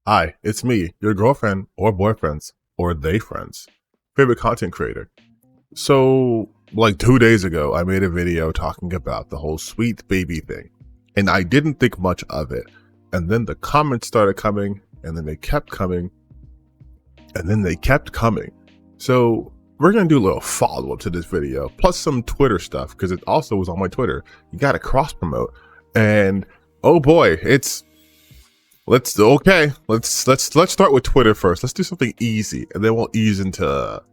Hi, it's me, your girlfriend or boyfriend's or they friends favorite content creator. So, like 2 days ago, I made a video talking about the whole sweet baby thing, and I didn't think much of it. And then the comments started coming, and then they kept coming, and then they kept coming. So, we're gonna do a little follow up to this video, plus some Twitter stuff, because it also was on my Twitter. You gotta cross promote. And oh boy, let's start with Twitter first. Let's do something easy, and then we'll ease into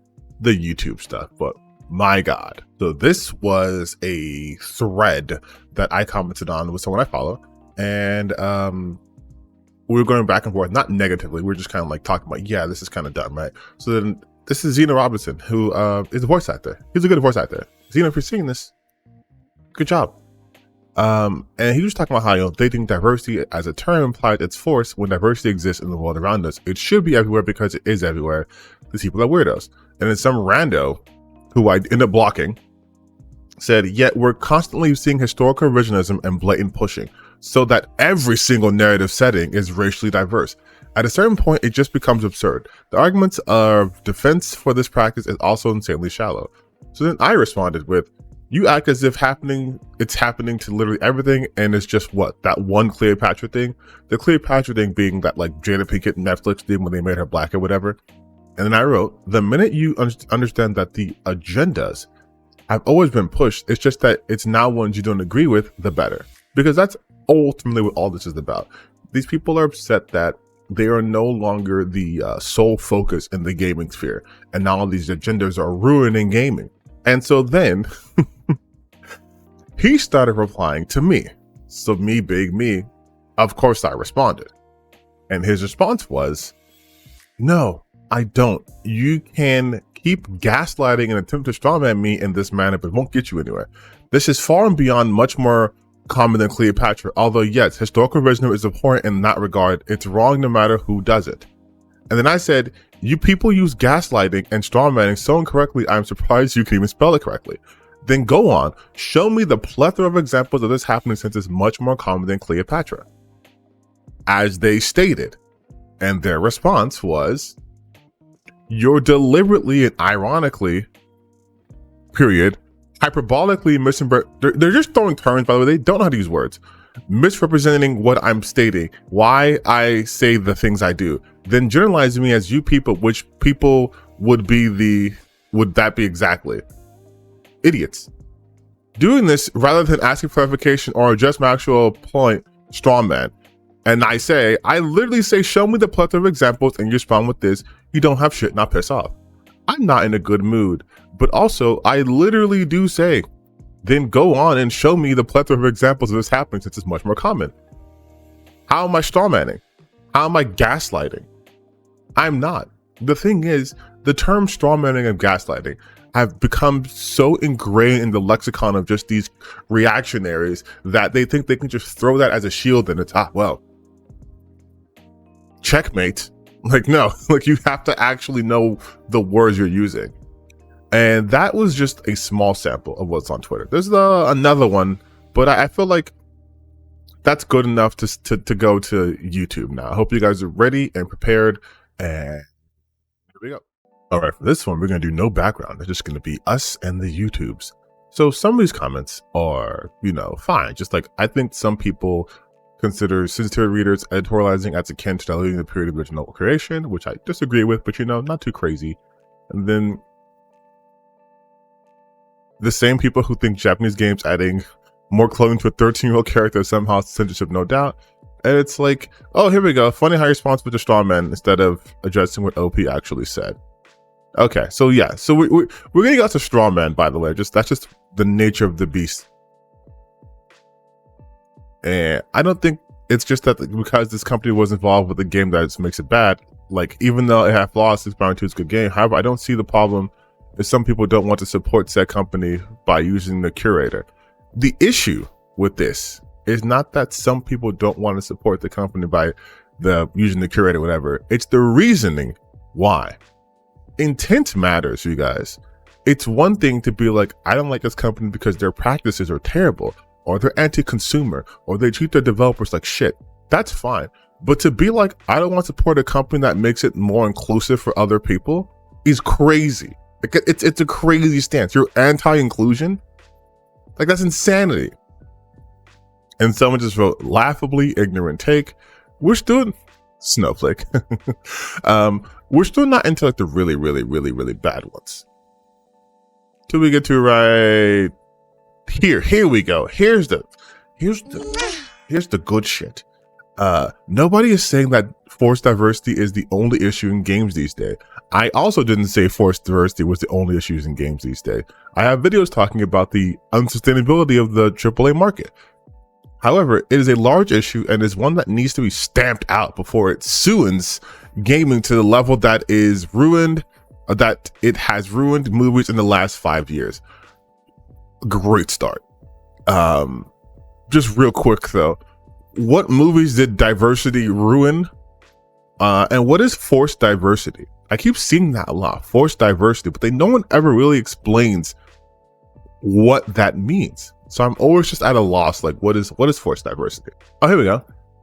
the YouTube stuff. But my God, so this was a thread that I commented on with someone I follow, and we were going back and forth, not negatively. We are just kind of like talking about, yeah, this is kind of dumb, right? So then this is Zena Robinson, who is a voice actor. He's a good voice actor. Zena, if you're seeing this, good job. And he was talking about how, they think diversity as a term implies its force when diversity exists in the world around us. It should be everywhere because it is everywhere. These people are weirdos. And then some rando, who I ended up blocking, said, yet we're constantly seeing historical revisionism and blatant pushing, so that every single narrative setting is racially diverse. At a certain point, it just becomes absurd. The arguments of defense for this practice is also insanely shallow. So then I responded with, you act as if it's happening to literally everything, and it's just that one Cleopatra thing. The Cleopatra thing being that like Jada Pinkett Netflix did when they made her black or whatever. And then I wrote, the minute you understand that the agendas have always been pushed, it's just that it's now ones you don't agree with, the better. Because that's ultimately what all this is about. These people are upset that they are no longer the sole focus in the gaming sphere, and now all these agendas are ruining gaming. And so then he started replying to me. So me, big me, of course I responded. And his response was, no, I don't. You can keep gaslighting and attempt to strawman me in this manner, but it won't get you anywhere. This is far and beyond much more common than Cleopatra, although yes, historical revisionism is abhorrent in that regard. It's wrong no matter who does it. And then I said, you people use gaslighting and strawmanning so incorrectly, I'm surprised you can even spell it correctly. Then go on, show me the plethora of examples of this happening since it's much more common than Cleopatra, as they stated. And their response was, you're deliberately and ironically, period, hyperbolically they're just throwing terms, by the way, they don't know how to use words, misrepresenting what I'm stating, why I say the things I do, then generalizing me as you people, which people would that be exactly? Idiots. Doing this rather than asking for clarification or just my actual point, straw man. And I literally say, show me the plethora of examples, and you respond with this, you don't have shit, not piss off. I'm not in a good mood, but also I literally do say, then go on and show me the plethora of examples of this happening since it's much more common. How am I strawmanning? How am I gaslighting? I'm not. The thing is, the term strawmanning and gaslighting have become so ingrained in the lexicon of just these reactionaries that they think they can just throw that as a shield and it's, well, checkmate. Like, no, like you have to actually know the words you're using. And that was just a small sample of what's on Twitter. There's another one, but I feel like that's good enough to go to YouTube now. I hope you guys are ready and prepared, and here we go. All right, for this one, we're going to do no background. It's just going to be us and the YouTubes. So some of these comments are, fine. Just like, I think some people consider sincere readers editorializing as akin to diluting the period of original creation, which I disagree with, but not too crazy. And then the same people who think Japanese games adding more clothing to a 13-year-old character is somehow censorship, no doubt. And it's like, oh, here we go. Funny how you're responsible to straw man instead of addressing what OP actually said. Okay, so yeah, so we're gonna get to straw man, by the way. That's just the nature of the beast. And I don't think it's just that because this company was involved with the game that just makes it bad. Like, even though it had flaws, 6.2 is a good game. However, I don't see the problem if some people don't want to support said company by using the curator. The issue with this is not that some people don't want to support the company by using the curator, whatever. It's the reasoning why. Intent matters, you guys. It's one thing to be like, I don't like this company because their practices are terrible, or they're anti-consumer, or they treat their developers like shit. That's fine. But to be like, I don't want to support a company that makes it more inclusive for other people is crazy. Like, it's a crazy stance. You're anti-inclusion? Like, that's insanity. And someone just wrote, laughably ignorant take. We're still snowflake. We're still not into like the really, really, really, really bad ones. Till we get to right here we go. Here's the good shit. Nobody is saying that forced diversity is the only issue in games these days. I also didn't say forced diversity was the only issue in games these days. I have videos talking about the unsustainability of the AAA market. However, it is a large issue and is one that needs to be stamped out before it soons gaming to the level that is ruined, that it has ruined movies in the last 5 years. Great start. Just real quick though, what movies did diversity ruin? And what is forced diversity? I keep seeing that a lot, forced diversity, but no one ever really explains what that means. So I'm always just at a loss, like what is forced diversity? Oh, here we go.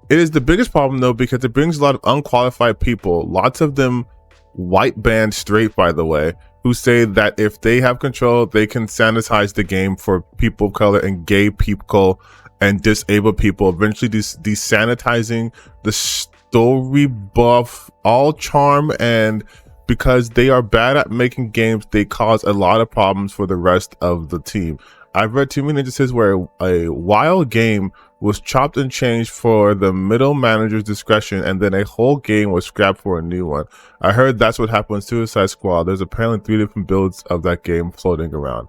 It is the biggest problem though, because it brings a lot of unqualified people, lots of them white band straight, by the way, who say that if they have control, they can sanitize the game for people of color and gay people and disabled people, eventually desanitizing the story buff, all charm, and because they are bad at making games, they cause a lot of problems for the rest of the team. I've read too many instances where a wild game was chopped and changed for the middle manager's discretion, and then a whole game was scrapped for a new one. I heard that's what happened with Suicide Squad. There's apparently 3 different builds of that game floating around.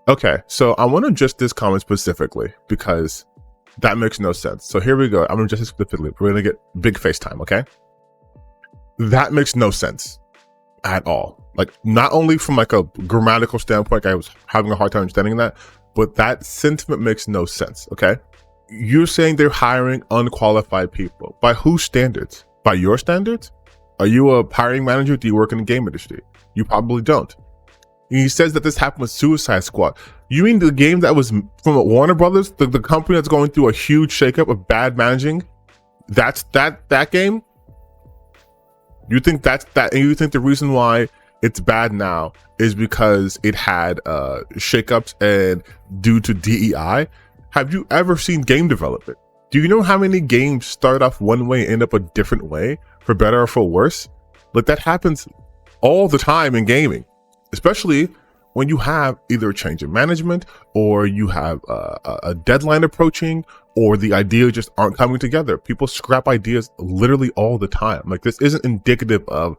Okay, so I want to address this comment specifically because that makes no sense. So here we go. I'm going to address it specifically. We're going to get big FaceTime, okay? That makes no sense at all. Like, not only from like a grammatical standpoint, I was having a hard time understanding that, but that sentiment makes no sense, okay? You're saying they're hiring unqualified people. By whose standards? By your standards? Are you a hiring manager? Do you work in the game industry? You probably don't. And he says that this happened with Suicide Squad. You mean the game that was from Warner Brothers, the company that's going through a huge shakeup of bad managing? That's that game? You think that's that, and you think the reason why it's bad now is because it had shakeups and due to DEI? Have you ever seen game development? Do you know how many games start off one way and end up a different way, for better or for worse? Like, that happens all the time in gaming, especially when you have either a change in management or you have a deadline approaching, or the ideas just aren't coming together. People scrap ideas literally all the time. Like, this isn't indicative of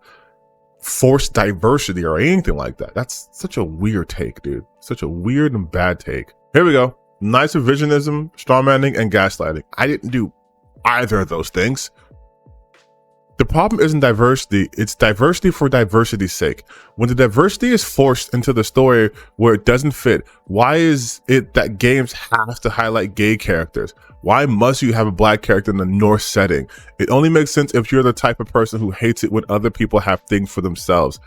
forced diversity or anything like that. That's such a weird take, dude. Such a weird and bad take. Here we go. Nice revisionism, strawmanning, and gaslighting. I didn't do either of those things. The problem isn't diversity, it's diversity for diversity's sake. When the diversity is forced into the story where it doesn't fit, why is it that games have to highlight gay characters? Why must you have a black character in the North setting? It only makes sense if you're the type of person who hates it when other people have things for themselves.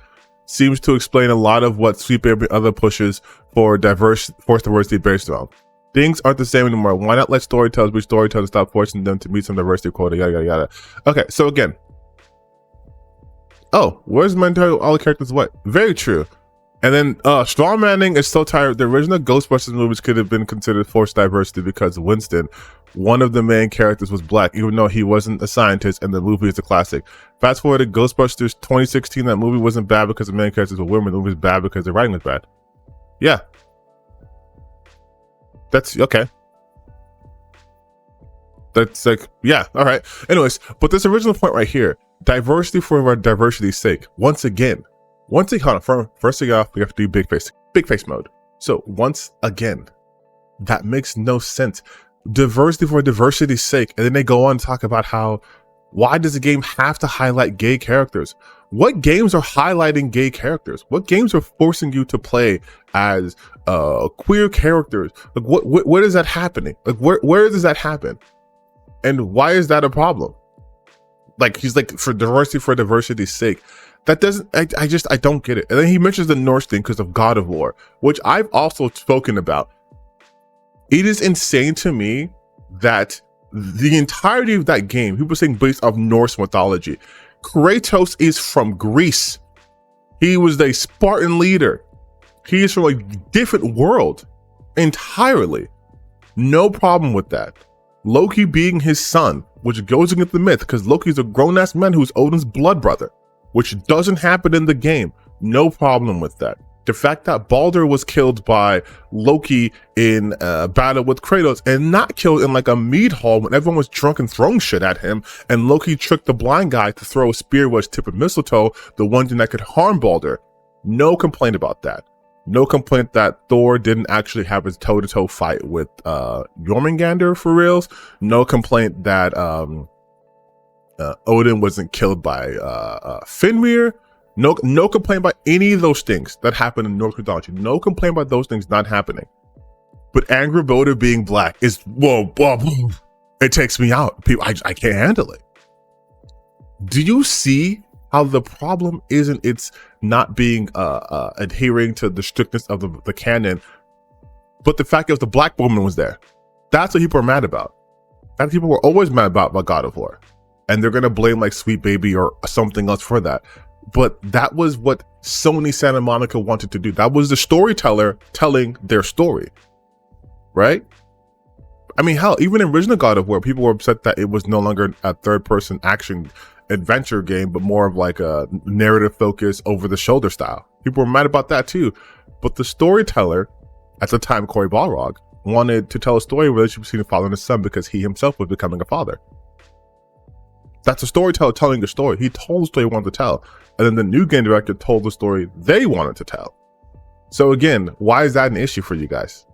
Seems to explain a lot of what Sweet Baby and other pushes for forced diversity based on. Things aren't the same anymore. Why not let storytellers be storytellers, stop forcing them to meet some diversity quota, yada, yada, yada. Okay, so again, oh, where's my entire all the characters what? Very true. And then strawmanning is so tired. The original Ghostbusters movies could have been considered forced diversity because Winston, one of the main characters, was black, even though he wasn't a scientist, and the movie is a classic. Fast forward to Ghostbusters 2016, that movie wasn't bad because the main characters were women. The movie was bad because the writing was bad. Yeah. That's okay. That's like, yeah, all right. Anyways, but this original point right here, diversity for diversity's sake. Once again, hold on, first thing off, we have to do big face mode. So once again, that makes no sense. Diversity for diversity's sake. And then they go on to talk about how, why does a game have to highlight gay characters? What games are highlighting gay characters? What games are forcing you to play as queer characters? Like, where is that happening? Like, where does that happen? And why is that a problem? Like, he's like, for diversity's sake. That doesn't, I don't get it. And then he mentions the Norse thing because of God of War, which I've also spoken about. It is insane to me that The entirety of that game, people saying based off Norse mythology. Kratos is from Greece. He was a Spartan leader. He is from a different world entirely. No problem with that. Loki being his son, which goes against the myth, because Loki's a grown-ass man who's Odin's blood brother, which doesn't happen in the game. No problem with that. The fact that Baldur was killed by Loki in a battle with Kratos and not killed in like a mead hall when everyone was drunk and throwing shit at him, and Loki tricked the blind guy to throw a spear wedge tip of mistletoe, the one thing that could harm Baldur. No complaint about that. No complaint that Thor didn't actually have his toe-to-toe fight with Jormungandr for reals. No complaint that Odin wasn't killed by Fenrir. No complaint about any of those things that happened in Norse mythology. No complaint about those things not happening. But Angry Baldur being black is, whoa, it takes me out. People, I can't handle it. Do you see how the problem isn't it's not being adhering to the strictness of the canon, but the fact that the black woman was there? That's what people are mad about. And people were always mad about God of War. And they're gonna blame like Sweet Baby or something else for that. But that was what Sony Santa Monica wanted to do. That was the storyteller telling their story, right? I mean, hell, even in original God of War, people were upset that it was no longer a third-person action adventure game, but more of like a narrative focus, over-the-shoulder style. People were mad about that too. But the storyteller, at the time, Cory Balrog, wanted to tell a story of a relationship between a father and a son because he himself was becoming a father. That's a storyteller telling the story. He told the story he wanted to tell. And then the new game director told the story they wanted to tell. So again, why is that an issue for you guys?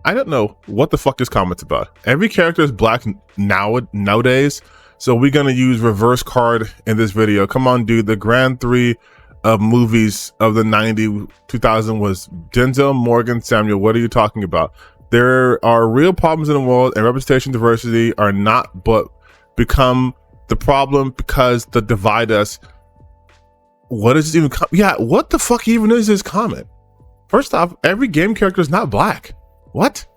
I don't know what the fuck this comment's about. Every character is black nowadays. So we're going to use reverse card in this video. Come on, dude. The grand three of movies of the 90s, 2000 was Denzel, Morgan, Samuel. What are you talking about? There are real problems in the world, and representation diversity are not but become the problem because they divide us. What is this even? Yeah, what the fuck even is this comment? First off, every game character is not black. What?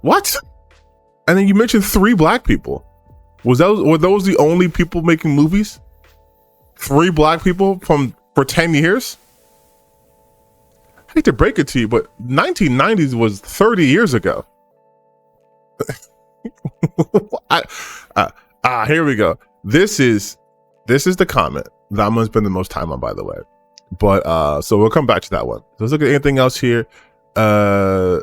And then you mentioned 3 black people. Were those the only people making movies? 3 black people for 10 years? I hate to break it to you, but 1990s was 30 years ago. Here we go. This is the comment that I'm gonna spend the most time on, by the way. But so we'll come back to that one. So let's look at anything else here. Oh,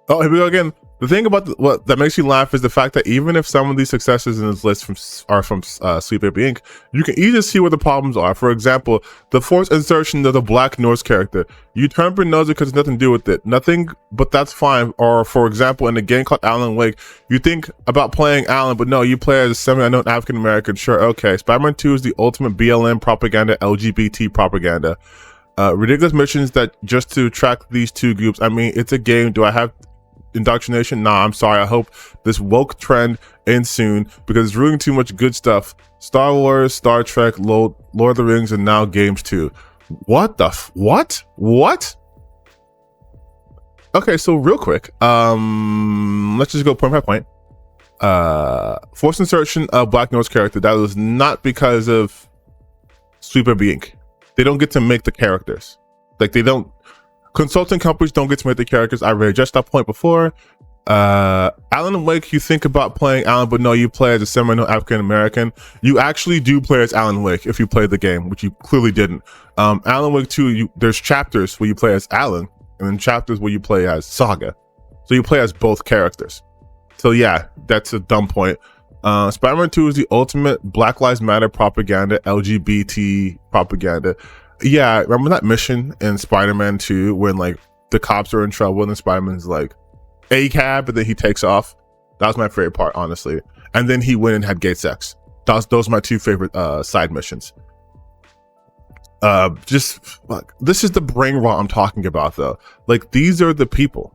here we go again. The thing about what that makes you laugh is the fact that even if some of these successes in this list are from Sweet Baby Inc., you can easily see where the problems are. For example, the forced insertion of the Black Norse character. You turn for knows it because nothing to do with it. Nothing, but that's fine. Or for example, in a game called Alan Wake, you think about playing Alan, but no, you play as a semi-unknown African American. Sure, okay. Spider-Man 2 is the ultimate BLM propaganda, LGBT propaganda. Ridiculous missions that just to track these two groups. I mean, it's a game. Do I have indoctrination? Nah, I'm sorry. I hope this woke trend ends soon because it's ruining too much good stuff. Star Wars, Star Trek, Lord of the Rings, and now games too. What the what? Okay, so real quick, let's just go point by point. Forced insertion of Black Norse character. That was not because of Sweet Baby Inc. They don't get to make the characters. Like they don't. Consulting companies don't get to make the characters. I read just that point before. Alan Wake, you think about playing Alan, but no, you play as a semi-known African American. You actually do play as Alan Wake if you play the game, which you clearly didn't. Alan Wake 2, there's chapters where you play as Alan, and then chapters where you play as Saga. So you play as both characters. So yeah, that's a dumb point. Spider-Man 2 is the ultimate Black Lives Matter propaganda, LGBT propaganda. Yeah, remember that mission in Spider-Man 2 when like the cops are in trouble and Spider-Man's like A-cab and then he takes off? That was my favorite part, honestly. And then he went and had gay sex. Those are my 2 favorite side missions. Just like, this is the brain rot I'm talking about though. Like these are the people.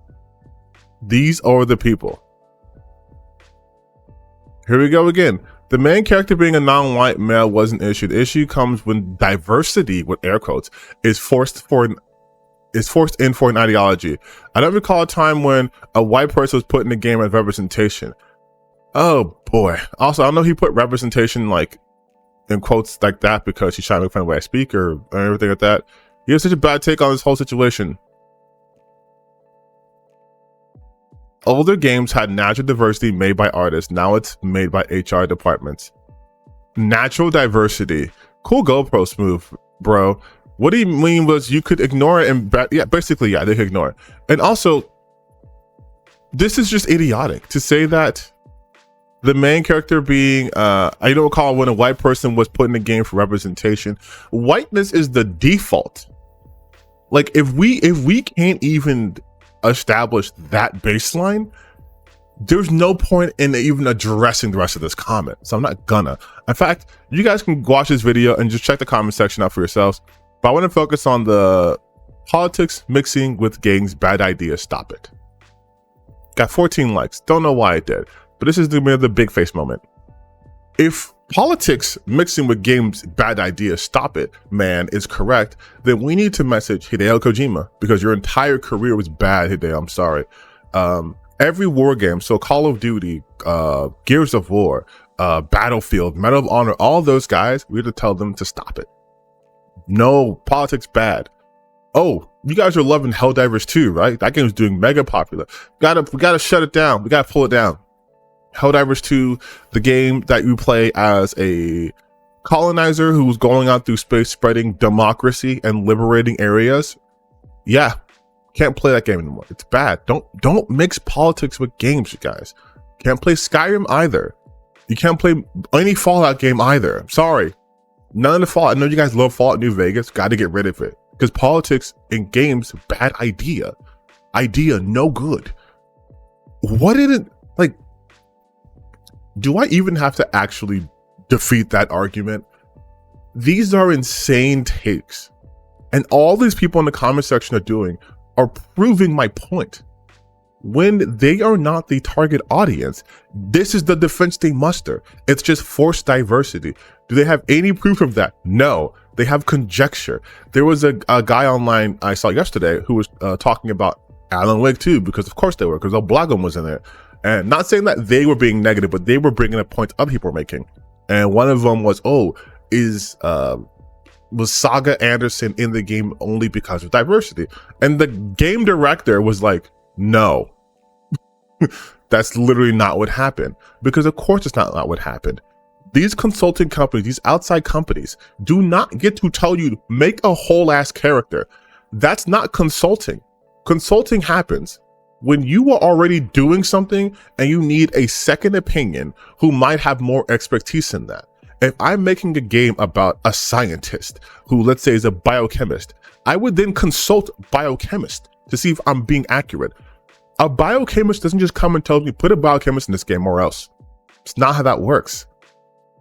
These are the people. Here we go again. The main character being a non-white male was an issue. The issue comes when diversity, with air quotes, is forced is forced in for an ideology. I don't recall a time when a white person was put in the game as representation. Oh boy. Also, I don't know if he put representation like in quotes like that because he's trying to make fun of the way I speak or everything like that. He has such a bad take on this whole situation. Older games had natural diversity made by artists. Now it's made by HR departments. Natural diversity. Cool GoPro smooth, bro. What do you mean was you could ignore it and yeah, basically, yeah, they could ignore it. And also, this is just idiotic to say that the main character being, I don't recall when a white person was put in the game for representation. Whiteness is the default. Like if we can't even establish that baseline, there's no point in even addressing the rest of this comment. So I'm not gonna. In fact, you guys can watch this video and just check the comment section out for yourselves. But I want to focus on the politics mixing with games. Bad idea. Stop it. Got 14 likes. Don't know why it did. But this is the big face moment. If politics mixing with games, bad idea, stop it, man, is correct, then we need to message Hideo Kojima because your entire career was bad, Hideo. I'm sorry. Every war game, so Call of Duty, Gears of War, Battlefield, Medal of Honor, all those guys, we have to tell them to stop it. No, politics bad. Oh, you guys are loving Helldivers 2, right? That game's doing mega popular. We gotta shut it down. We gotta pull it down. Helldivers 2, the game that you play as a colonizer who's going out through space spreading democracy and liberating areas. Yeah, can't play that game anymore. It's bad. Don't mix politics with games, you guys. Can't play Skyrim either. You can't play any Fallout game either. I'm sorry. None of the Fallout. I know you guys love Fallout New Vegas. Got to get rid of it. Because politics in games, bad idea. Idea, no good. What did it, like, do I even have to actually defeat that argument? These are insane takes. And all these people in the comment section are proving my point. When they are not the target audience, this is the defense they muster. It's just forced diversity. Do they have any proof of that? No, they have conjecture. There was a guy online I saw yesterday who was talking about Alan Wake 2, because of course they were, because Oblagum was in there. And not saying that they were being negative, but they were bringing up points other people were making. And one of them was, was Saga Anderson in the game only because of diversity? And the game director was like, no, that's literally not what happened. Because of course it's not what happened. These consulting companies, these outside companies, do not get to tell you, make a whole ass character. That's not consulting. Consulting happens when you are already doing something and you need a second opinion who might have more expertise in that. If I'm making a game about a scientist who, let's say, is a biochemist, I would then consult biochemist to see if I'm being accurate. A biochemist doesn't just come and tell me, put a biochemist in this game or else. It's not how that works.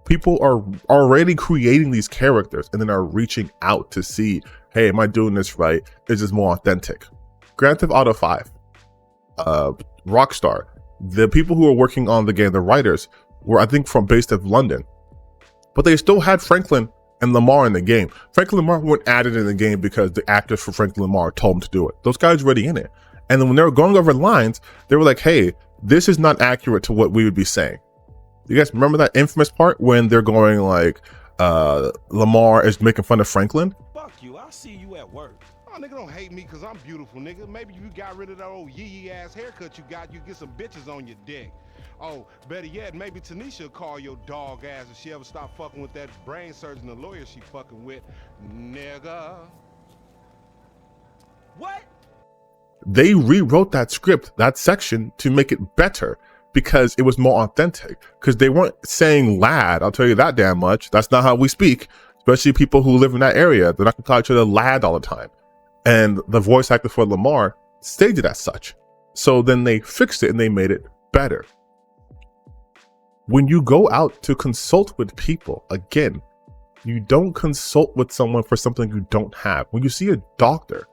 People are already creating these characters and then are reaching out to see, hey, am I doing this right? Is this more authentic? Grand Theft Auto 5. Rockstar, the people who were working on the game, the writers, were I think based in London, but they still had Franklin and Lamar in the game. Franklin and Lamar weren't added in the game because the actors for Franklin and Lamar told them to do it. Those guys were already in it. And then when they were going over lines, they were like, hey, this is not accurate to what we would be saying. You guys remember that infamous part when they're going like, Lamar is making fun of Franklin? Fuck you, I'll see you at work. Oh, nigga, don't hate me because I'm beautiful, nigga. Maybe you got rid of that old yee-yee ass haircut you got, you get some bitches on your dick. Oh, better yet, maybe Tanisha will call your dog ass if she ever stop fucking with that brain surgeon, the lawyer she fucking with, nigga. What? They rewrote that script, that section, to make it better because it was more authentic. Because they weren't saying lad, I'll tell you that damn much. That's not how we speak, especially people who live in that area. They're not gonna call each other lad all the time. And the voice actor for Lamar stated as such. So then they fixed it and they made it better. When you go out to consult with people, again, you don't consult with someone for something you don't have. When you see a doctor,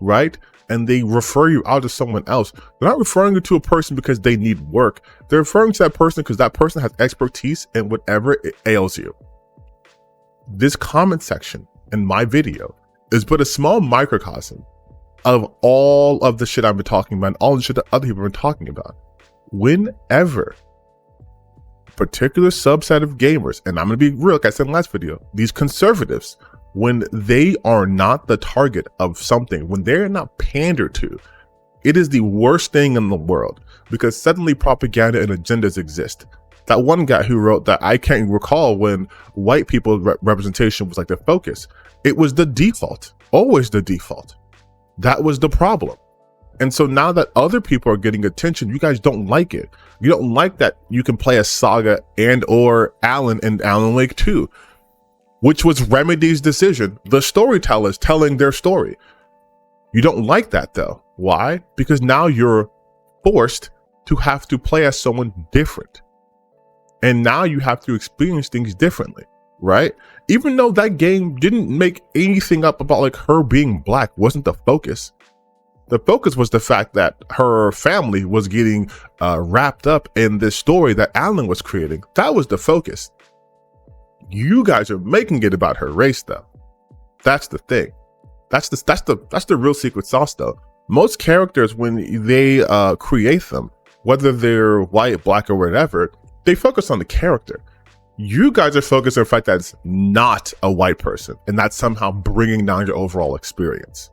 right, and they refer you out to someone else, they're not referring you to a person because they need work. They're referring to that person because that person has expertise in whatever it ails you. This comment section in my video is but a small microcosm of all of the shit I've been talking about, and all the shit that other people have been talking about, whenever a particular subset of gamers, and I'm going to be real, like I said in the last video, these conservatives, when they are not the target of something, when they're not pandered to, it is the worst thing in the world, because suddenly propaganda and agendas exist. That one guy who wrote that, I can't recall when white people representation was like the focus. It was the default, always the default. That was the problem. And so now that other people are getting attention, you guys don't like it. You don't like that you can play a Saga and or Alan in Alan Wake 2, which was Remedy's decision, the storytellers telling their story. You don't like that though. Why? Because now you're forced to have to play as someone different. And now you have to experience things differently, right? Even though that game didn't make anything up about like her being black, wasn't the focus. The focus was the fact that her family was getting wrapped up in this story that Alan was creating. That was the focus. You guys are making it about her race though. That's the thing. That's the real secret sauce though. Most characters, when they create them, whether they're white, black, or whatever, they focus on the character. You guys are focused on the fact that it's not a white person, and that's somehow bringing down your overall experience.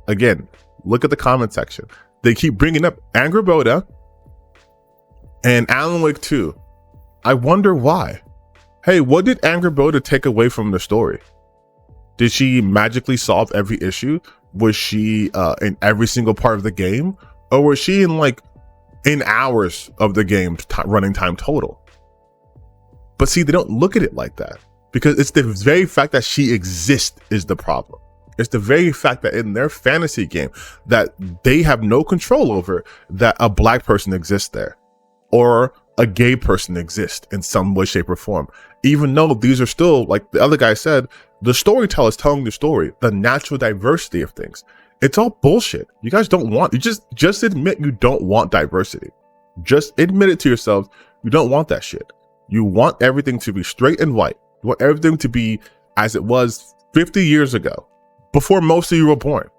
Again, look at the comment section. They keep bringing up Angry Boda and Alan Wake 2. I wonder why. Hey, what did Angry Boda take away from the story? Did she magically solve every issue? Was she in every single part of the game? Or was she in hours of the game's running time total? But see, they don't look at it like that, because it's the very fact that she exists is the problem. It's the very fact that in their fantasy game that they have no control over, that a black person exists there, or a gay person exists in some way, shape, or form. Even though these are still, like the other guy said, the storyteller's telling the story, the natural diversity of things. It's all bullshit. You guys don't want, you just admit you don't want diversity. Just admit it to yourselves. You don't want that shit. You want everything to be straight and white. You want everything to be as it was 50 years ago, before most of you were born.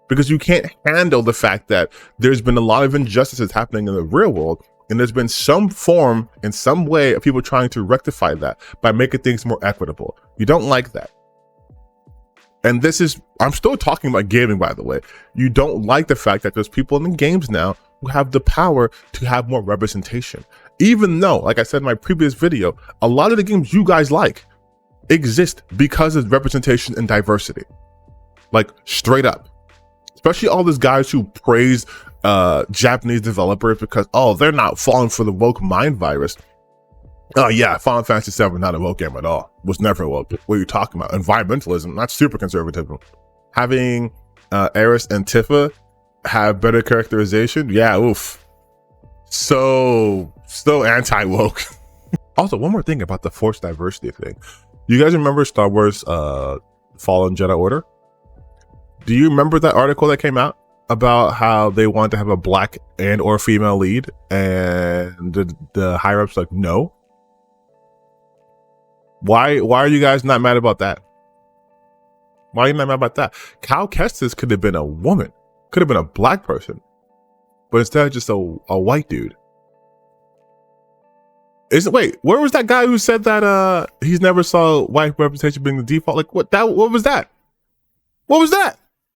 Because you can't handle the fact that there's been a lot of injustices happening in the real world, and there's been some form in some way of people trying to rectify that by making things more equitable. You don't like that. And this is, I'm still talking about gaming, by the way. You don't like the fact that there's people in the games now who have the power to have more representation. Even though, like I said in my previous video, a lot of the games you guys like exist because of representation and diversity. Like straight up. Especially all these guys who praise Japanese developers because, oh, they're not falling for the woke mind virus. Oh yeah, Final Fantasy VII, not a woke game at all. Was never woke. What are you talking about? Environmentalism, not super conservatism. Having Eris and Tifa have better characterization, yeah, oof. So anti-woke. Also, one more thing about the forced diversity thing. You guys remember Star Wars Fallen Jedi Order? Do you remember that article that came out about how they want to have a black and or female lead, and the higher ups like, no? Why are you guys not mad about that? Why are you not mad about that? Cal Kestis could have been a woman, could have been a black person, but instead just a white dude. Wait, where was that guy who said that he's never saw white representation being the default? Like what was that? What was that?